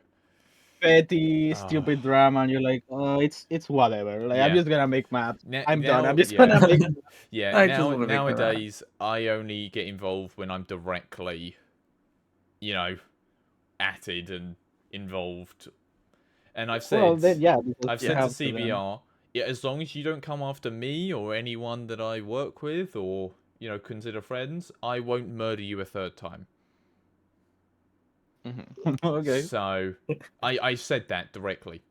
petty, Ah. stupid drama, and you're like, it's whatever. Like, I'm Yeah. just gonna make maps. I'm done. I'm Now- just yeah. gonna make. Yeah, I just wanna make my map. nowadays I only get involved when I'm directly, atted and involved. And I've said, Well, then yeah, because I've you said to have to then. CBR, yeah, as long as you don't come after me or anyone that I work with or consider friends, I won't murder you a third time. Mm-hmm. Okay. So I said that directly.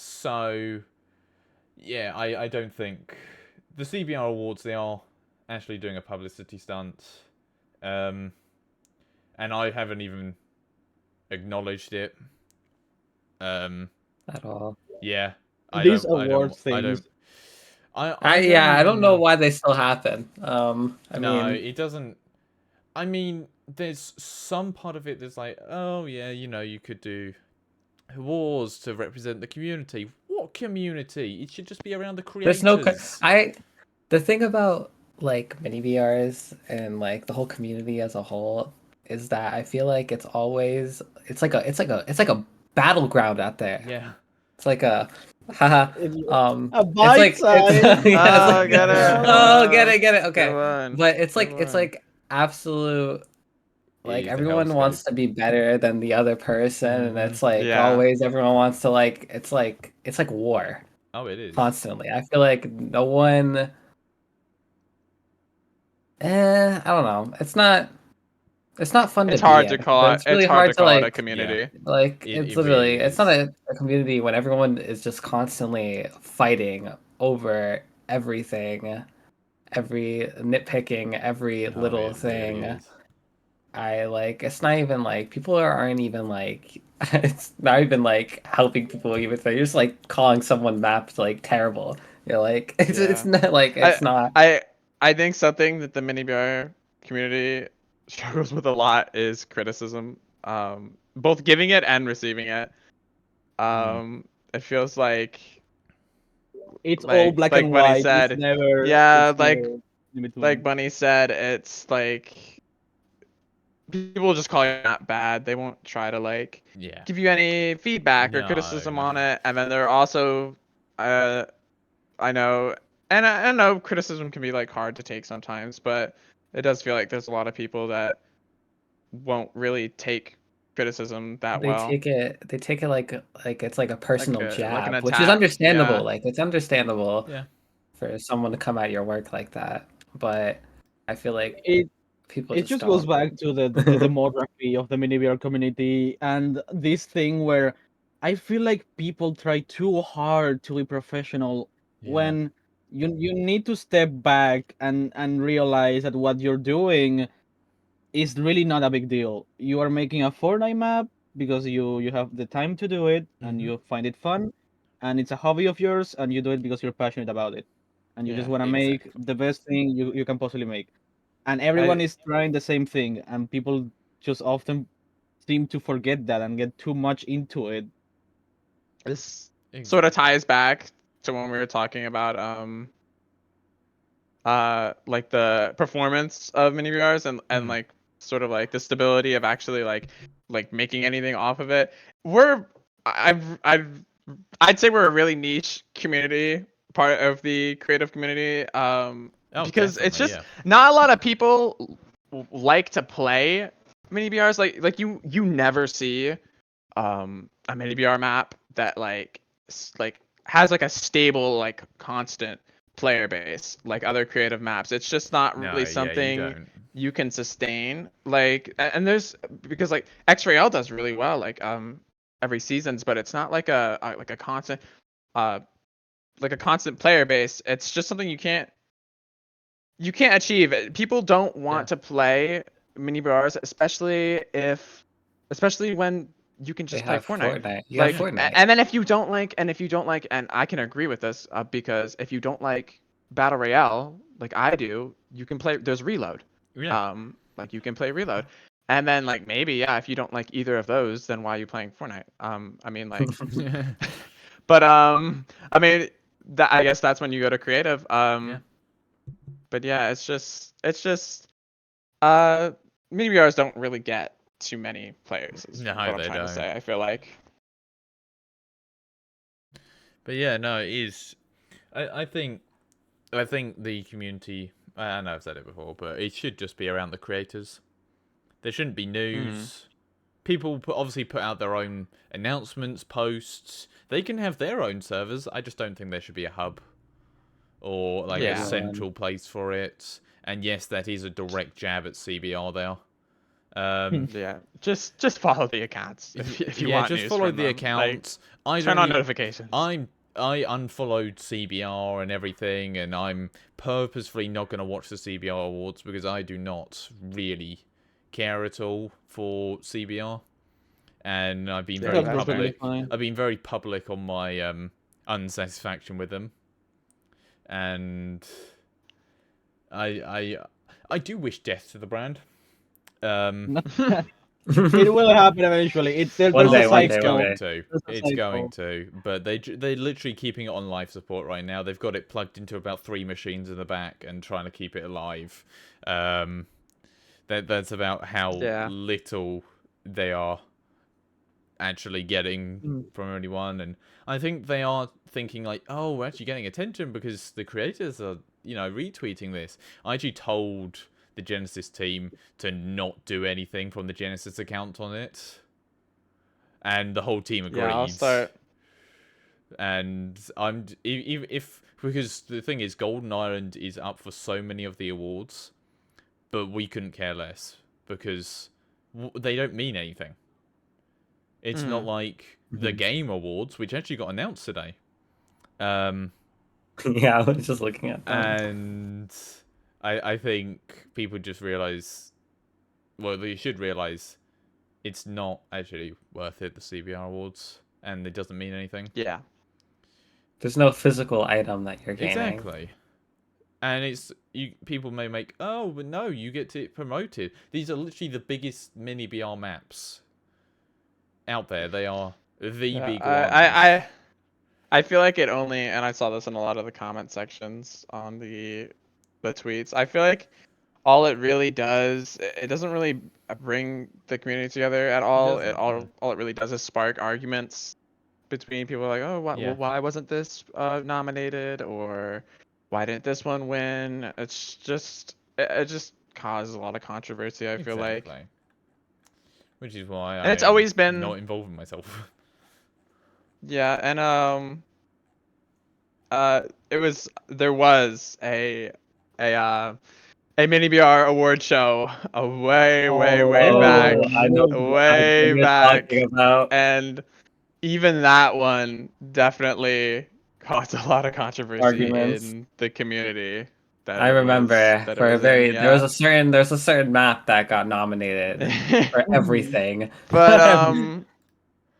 So, yeah, I don't think the CBR Awards, they are actually doing a publicity stunt, and I haven't even acknowledged it. At all. Yeah, These award I things. don't. I don't I even don't know know. why they still happen. I No, mean, it doesn't. I mean, there's some part of it that's like, oh yeah, you could do awards to represent the community. What community? It should just be around the there's no creators. the thing about like mini VRs and like the whole community as a whole is that I feel like it's like a battleground out there. Yeah. It's like a haha A it's bite like it's size. yeah, it's Oh, like get it. oh get it Good okay. one. But it's Good like it's one. like absolute It like is the everyone hellscape. wants to be better than the other person and it's like Yeah. always everyone wants to like it's like war Oh, it is. constantly. I feel like no one I don't know. It's not fun to It's be hard to in, but call it. it's It's really hard hard to to call it a like community. It literally really it's not is. a community when everyone is just constantly fighting over everything, every nitpicking, every No, little it really thing. is. I like it's not even like people aren't even like it's not even like helping people even they're just like calling someone maps like terrible. You're like it's Yeah. not like I it's not I I think something that the mini BR community struggles with a lot is criticism. Both giving it and receiving it. It feels It's all black and like Bunnie white. said, yeah, It's never in like between. Bunnie said, it's like people just call you not bad. They won't try to like Yeah. give you any feedback or No, criticism no. on it. And then there are also, I know, and I know criticism can be like hard to take sometimes, but it does feel like there's a lot of people that won't really take criticism that well. they take it like it's like a personal Like an jab, which is attack. understandable. Yeah. Like it's understandable Yeah. for someone to come at your work like that. But I feel like It people it just just goes don't. back to the demography of the mini VR community and this thing where I feel like people try too hard to be professional Yeah. when you need to step back and realize that what you're doing is really not a big deal. You are making a Fortnite map because you have the time to do it and Mhm. you find it fun, and it's a hobby of yours, and you do it because you're passionate about it, and you just Yeah. want to make Exactly. the best thing you can possibly make. And everyone I is trying the same thing, and people just often seem to forget that and get too much into it. This sort of Exactly. ties back to when we were talking about like the performance of mini VRs and Mm. like sort of like the stability of actually like making anything off of it. We're I'd say we're a really niche community, part of the creative community, Oh, because it's definitely. just Yeah. not a lot of people like to play mini VRs. Like you never see a mini VR map that like has like a stable like constant player base like other creative maps. It's just not No. really Yeah. You something don't. you can sustain. Like and there's because like X-Ray does really well every seasons, but it's not like a constant uh like a constant player base. It's just something you can't achieve. People don't Yeah. want to play mini bars, especially when you can They just play have Fortnite. Fortnite. You have Like, Yeah. Fortnite. and then if you don't like, and I can agree with this, because if you don't like battle royale, like I do, you can play. There's reload. Yeah. Like you can play reload, and then like maybe yeah, if you don't like either of those, then why are you playing Fortnite? I mean like, but I mean that I guess that's when you go to creative. Yeah. But yeah, it's just uh mini VRs don't really get too many players is No, what I'm they trying to don't. say. I feel like But yeah, no, it is. I think. I think the community. I know I've said it before, but it should just be around the creators. There shouldn't be hmm news. People obviously put out their own announcements, posts. They can have their own servers. I just don't think there should be a hub or like a yeah. One. central place for it. And yes, that is a direct jab at CBR there. Yeah, just follow the accounts if you yeah, want just news follow from the them. accounts. I Like, turn don't on e- notifications. I unfollowed CBR and everything, and I'm purposefully not going to watch the CBR awards because I do not really care at all for CBR, and I've been Yeah, very That's that's perfectly public. fine. I've been very public on my unsatisfaction with them, and I I do wish death to the brand. It will happen eventually. One There's a day, one It's day, one cycle. going day. to. There's a It's going cycle. to. But they're literally keeping it on life support right now. They've got it plugged into about 3 machines in the back and trying to keep it alive. That's about how Yeah. little they are actually getting Mm. from anyone. And I think they are thinking like, oh, we're actually getting attention because the creators are, retweeting this. I actually told the Genesis team to not do anything from the Genesis account on it. And the whole team agreed. Yeah, I'll start. And if because the thing is, Golden Island is up for so many of the awards, but we couldn't care less because they don't mean anything. It's not like the Game Awards, which actually got announced today. Yeah, I was just looking at them. And I think people just realize, well, they should realize it's not actually worth it, the CBR Awards, and it doesn't mean anything. Yeah. There's no physical item that you're gaining. Exactly. And people may make, oh, but no, you get to promote it. These are literally the biggest mini BR maps out there. They are the big ones. I feel like it only, and I saw this in a lot of the comment sections on the tweets. I feel like all it really does, it doesn't really bring the community together at all. doesn't, All it really does is spark arguments between people like, oh, Yeah. why wasn't this nominated, or why didn't this one win? It's just it just causes a lot of controversy, I feel like. Exactly. Which is why And I it's am always been not involving myself. Yeah, and there was a mini BR award show way back, Oh, I know what way you're back, talking about. and even that one definitely caused a lot of controversy Arguments. in the community that I it was remember for a in. Yeah. there's a certain map that got nominated for everything. But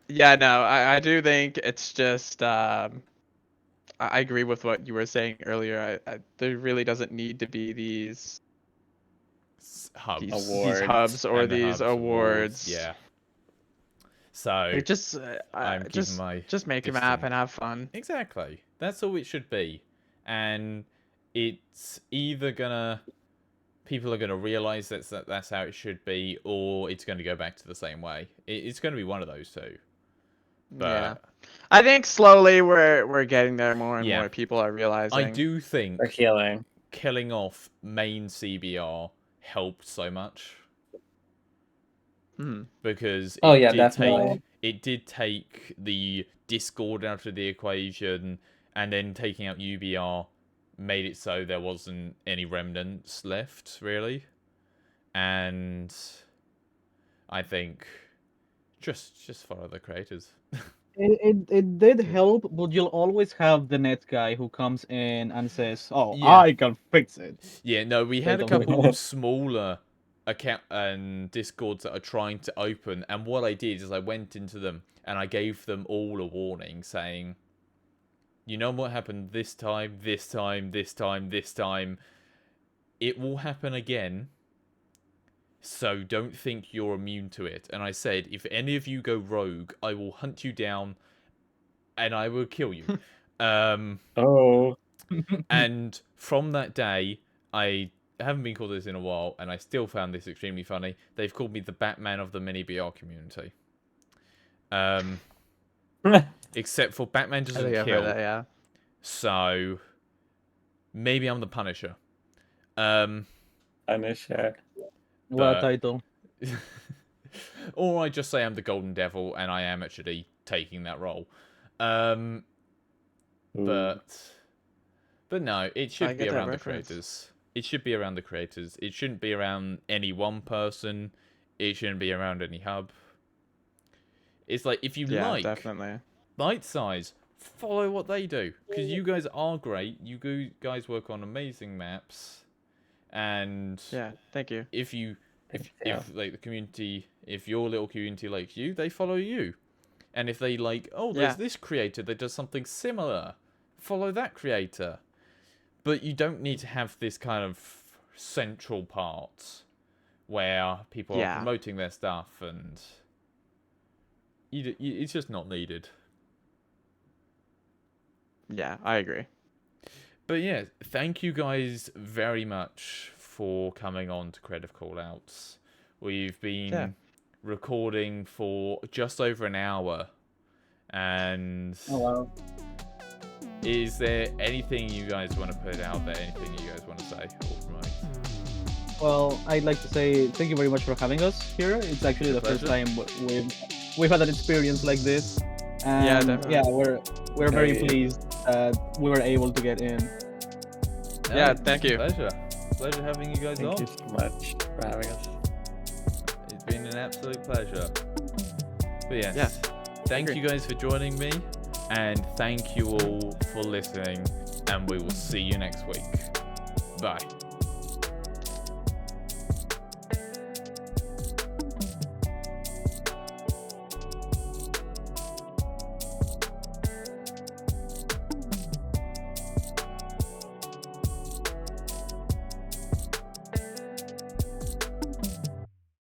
yeah, no, I do think it's just I agree with what you were saying earlier. There really doesn't need to be these Hubs. these hubs or And the these hubs awards. Yeah. So Like, just I'm keeping my just make a map distance. and have fun. Exactly. That's all it should be. And it's either people are gonna realize that's how it should be, or it's gonna go back to the same way. It's gonna be one of those two. But Yeah, I think slowly we're getting there. More and Yeah. more people are realizing. I do think For healing. killing off main CBR helped so much. Because Oh, yeah, definitely. it did take the Discord out of the equation, and then taking out UBR made it so there wasn't any remnants left, really. And I think just follow the creators. It did help, but you'll always have the net guy who comes in and says, "Oh, Yeah. I can fix it." Yeah, no, we had a couple of smaller account and Discords that are trying to open, and what I did is I went into them and I gave them all a warning saying, you know what happened this time, this time, this time, this time. It will happen again, so don't think you're immune to it. And I said, if any of you go rogue, I will hunt you down and I will kill you. Oh. And from that day, I haven't been called this in a while, and I still found this extremely funny. They've called me the Batman of the mini BR community. Except for Batman I doesn't think I've kill. heard that, yeah. So maybe I'm the Punisher. Punisher. What a But- title. Or I just say I'm the Golden Devil, and I am actually taking that role. But no, it I should be get that around the reference. creators. It should be around the creators. It shouldn't be around any one person. it shouldn't be around any hub. It's like, if you Yeah, like definitely. Bitesize, follow what they do, because you guys are great. You guys work on amazing maps, and Yeah, thank you. if Yeah. like the community, if your little community likes you, they follow you. And if they like, oh, Yeah. there's this creator that does something similar, follow that creator. But you don't need to have this kind of central part where people are Yeah. promoting their stuff, and it's just not needed. Yeah, I agree. But yeah, thank you guys very much for coming on to Creative Callouts. We've been recording for just over an hour, and Oh wow. is there anything you guys want to put out there? Anything you guys want to say or promote? Well, I'd like to say thank you very much for having us here. It's actually the first time we've had an experience like this. And Yeah, definitely. yeah, we're very Hey. pleased that we were able to get in. Yeah, thank you. Pleasure having you guys Thank on. you so much for having us. It's been an absolute pleasure. But yes, Yeah, thank agree. you guys for joining me, and thank you all for listening, and we will see you next week. Bye.